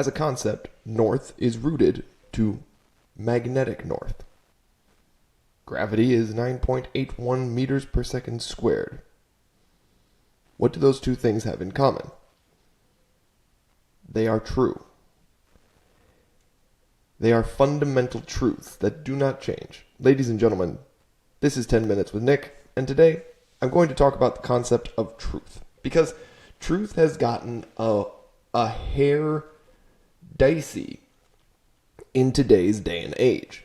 As a concept, north is rooted to magnetic north. Gravity is 9.81 meters per second squared. What do those two things have in common? They are true. They are fundamental truths that do not change. Ladies and gentlemen, this is 10 Minutes with Nick, and today I'm going to talk about the concept of truth. Because truth has gotten a hair dicey in today's day and age.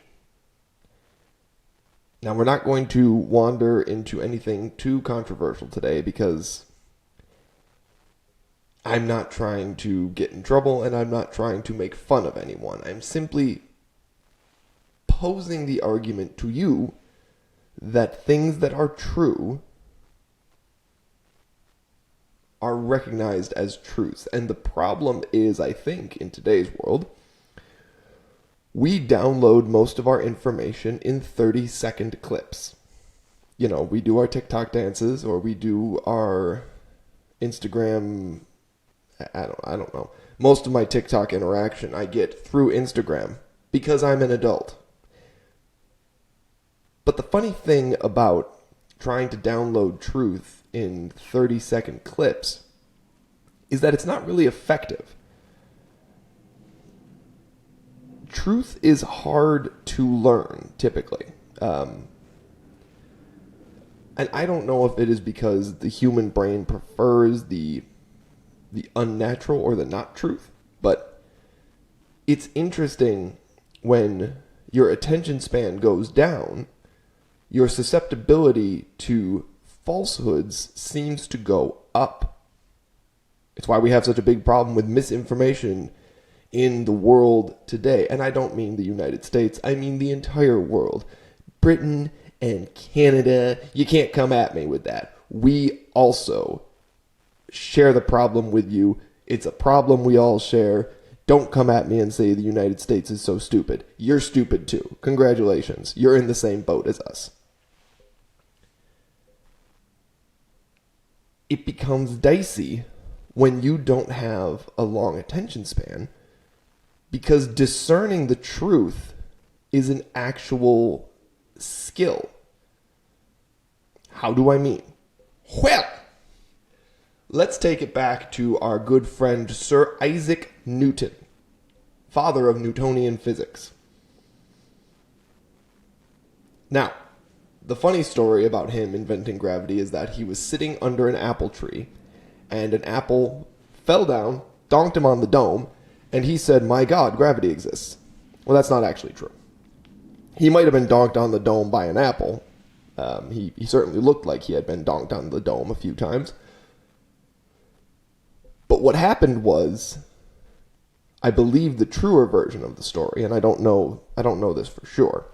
Now, we're not going to wander into anything too controversial today because I'm not trying to get in trouble and I'm not trying to make fun of anyone. I'm simply posing the argument to you that things that are true are recognized as truths. And the problem is, I think, in today's world, we download most of our information in 30-second clips. You know, we do our TikTok dances or we do our Instagram. I don't know. Most of my TikTok interaction I get through Instagram because I'm an adult. But the funny thing about trying to download truth in 30-second clips is that it's not really effective. Truth is hard to learn, typically. And I don't know if it is because the human brain prefers the unnatural or the not truth, but it's interesting when your attention span goes down, your susceptibility to falsehoods seems to go up. It's why we have such a big problem with misinformation in the world today. And I don't mean the United States, I mean the entire world. Britain and Canada, you can't come at me with that. We also share the problem with you. It's a problem we all share. Don't come at me and say the United States is so stupid. You're stupid too. Congratulations. You're in the same boat as us. It becomes dicey when you don't have a long attention span because discerning the truth is an actual skill. How do I mean? Well, let's take it back to our good friend Sir Isaac Newton, father of Newtonian physics. Now, the funny story about him inventing gravity is that he was sitting under an apple tree, and an apple fell down, donked him on the dome, and he said, "My God, gravity exists." Well, that's not actually true. He might have been donked on the dome by an apple. He certainly looked like he had been donked on the dome a few times. But what happened was, I believe the truer version of the story, and I don't know this for sure,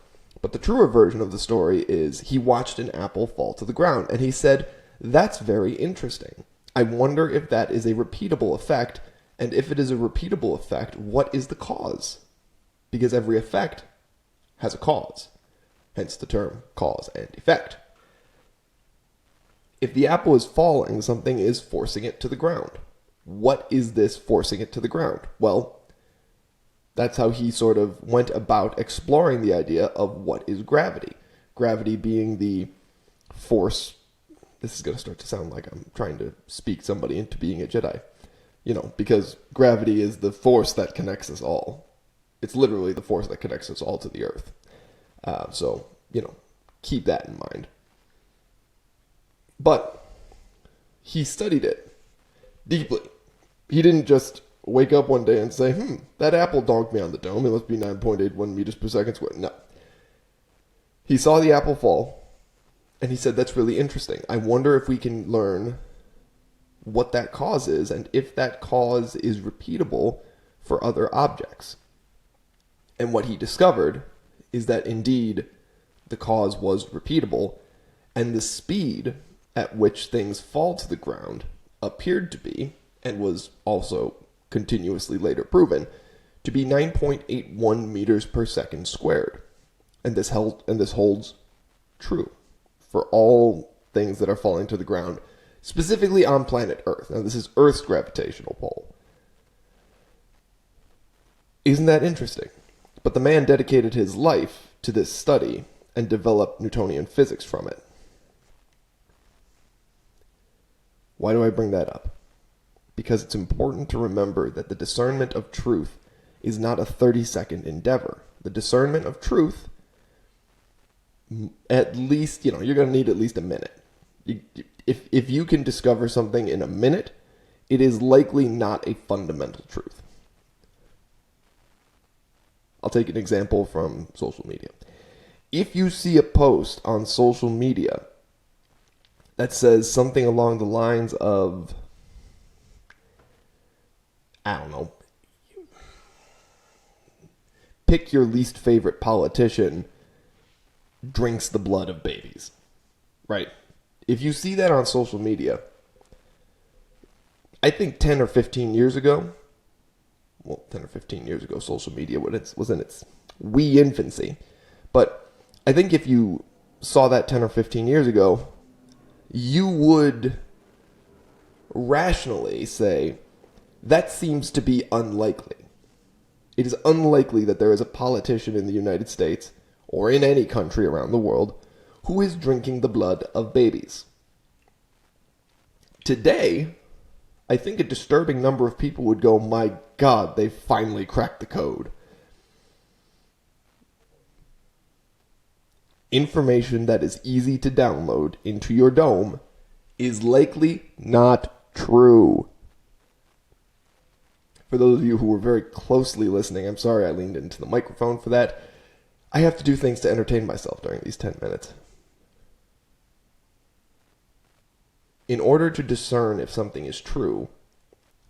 but the truer version of the story is he watched an apple fall to the ground, and he said, "That's very interesting. I wonder if that is a repeatable effect, and if it is a repeatable effect, what is the cause? Because every effect has a cause, hence the term cause and effect. If the apple is falling, something is forcing it to the ground. What is this forcing it to the ground? Well, that's how he sort of went about exploring the idea of what is gravity. Gravity being the force. This is going to start to sound like I'm trying to speak somebody into being a Jedi. You know, because gravity is the force that connects us all. It's literally the force that connects us all to the earth. So, keep that in mind. But he studied it deeply. He didn't just wake up one day and say, that apple donked me on the dome. It must be 9.81 meters per second squared. No. He saw the apple fall, and he said, that's really interesting. I wonder if we can learn what that cause is, and if that cause is repeatable for other objects. And what he discovered is that indeed the cause was repeatable, and the speed at which things fall to the ground appeared to be, and was also continuously later proven, to be 9.81 meters per second squared. And this holds true for all things that are falling to the ground, specifically on planet Earth. Now, this is Earth's gravitational pull. Isn't that interesting? But the man dedicated his life to this study and developed Newtonian physics from it. Why do I bring that up? Because it's important to remember that the discernment of truth is not a 30-second endeavor. The discernment of truth, at least, you're going to need at least a minute. If you can discover something in a minute, it is likely not a fundamental truth. I'll take an example from social media. If you see a post on social media that says something along the lines of, I don't know, pick your least favorite politician drinks the blood of babies, right? If you see that on social media, I think 10 or 15 years ago, social media was in its wee infancy. But I think if you saw that 10 or 15 years ago, you would rationally say, that seems to be unlikely. It is unlikely that there is a politician in the United States, or in any country around the world, who is drinking the blood of babies. Today, I think a disturbing number of people would go, my God, they finally cracked the code. Information that is easy to download into your dome is likely not true. For those of you who were very closely listening, I'm sorry I leaned into the microphone for that. I have to do things to entertain myself during these 10 minutes. In order to discern if something is true,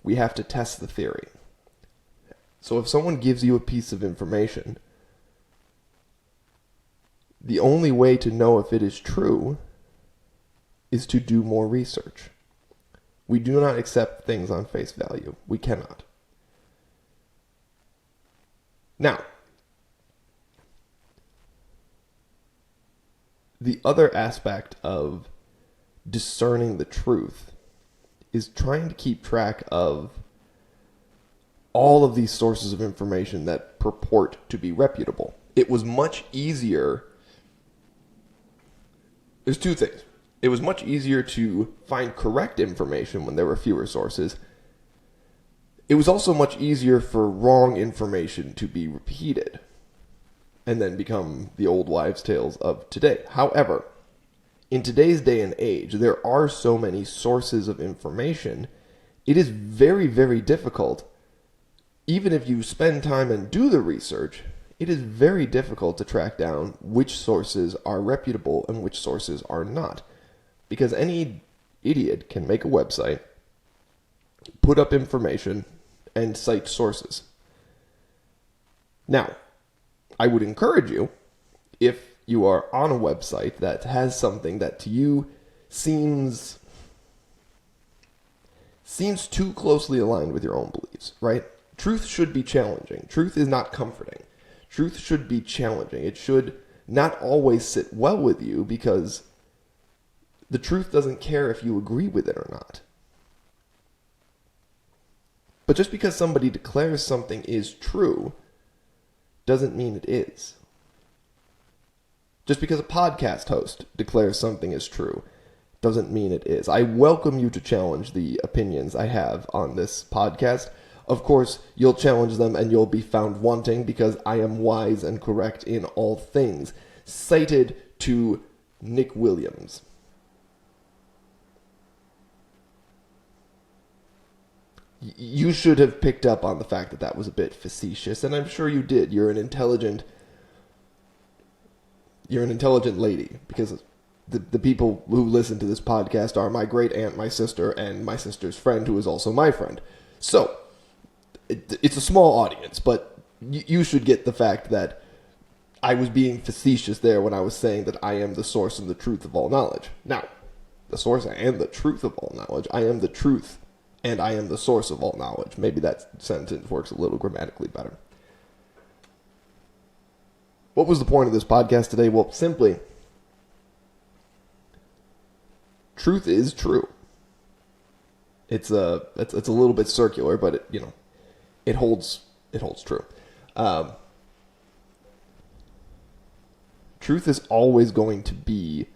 we have to test the theory. So if someone gives you a piece of information, the only way to know if it is true is to do more research. We do not accept things on face value. We cannot. Now, the other aspect of discerning the truth is trying to keep track of all of these sources of information that purport to be reputable. It was much easier. There's two things. It was much easier to find correct information when there were fewer sources. It was also much easier for wrong information to be repeated and then become the old wives' tales of today. However, in today's day and age, there are so many sources of information, it is very, very difficult. Even if you spend time and do the research, it is very difficult to track down which sources are reputable and which sources are not. Because any idiot can make a website, put up information, and cite sources. Now, I would encourage you, if you are on a website that has something that to you seems too closely aligned with your own beliefs, right? Truth should be challenging. Truth is not comforting. Truth should be challenging. It should not always sit well with you because the truth doesn't care if you agree with it or not. But just because somebody declares something is true doesn't mean it is. Just because a podcast host declares something is true doesn't mean it is. I welcome you to challenge the opinions I have on this podcast. Of course, you'll challenge them and you'll be found wanting because I am wise and correct in all things. Cited to Nick Williams. You should have picked up on the fact that that was a bit facetious, and I'm sure you did. You're an intelligent lady, because the people who listen to this podcast are my great aunt, my sister, and my sister's friend, who is also my friend. So, it's a small audience, but you should get the fact that I was being facetious there when I was saying that I am the source and the truth of all knowledge. Now, the source and the truth of all knowledge. I am the truth, and I am the source of all knowledge. Maybe that sentence works a little grammatically better. What was the point of this podcast today? Well, simply, truth is true. It's a little bit circular, but it holds true. Truth is always going to be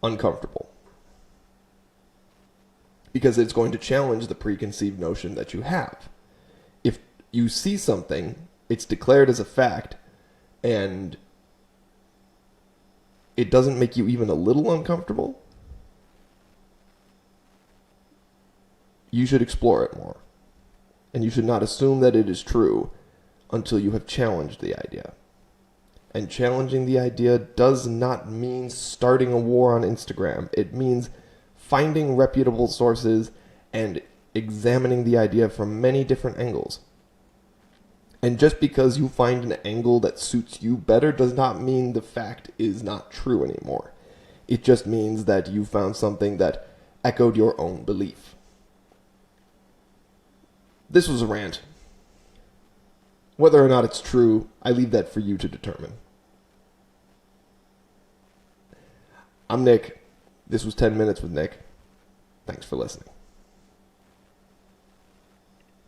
uncomfortable because it's going to challenge the preconceived notion that you have. If you see something, it's declared as a fact, and it doesn't make you even a little uncomfortable, you should explore it more. And you should not assume that it is true until you have challenged the idea. And challenging the idea does not mean starting a war on Instagram. It means finding reputable sources and examining the idea from many different angles. And just because you find an angle that suits you better does not mean the fact is not true anymore. It just means that you found something that echoed your own belief. This was a rant. Whether or not it's true, I leave that for you to determine. I'm Nick. This was 10 Minutes with Nick. Thanks for listening.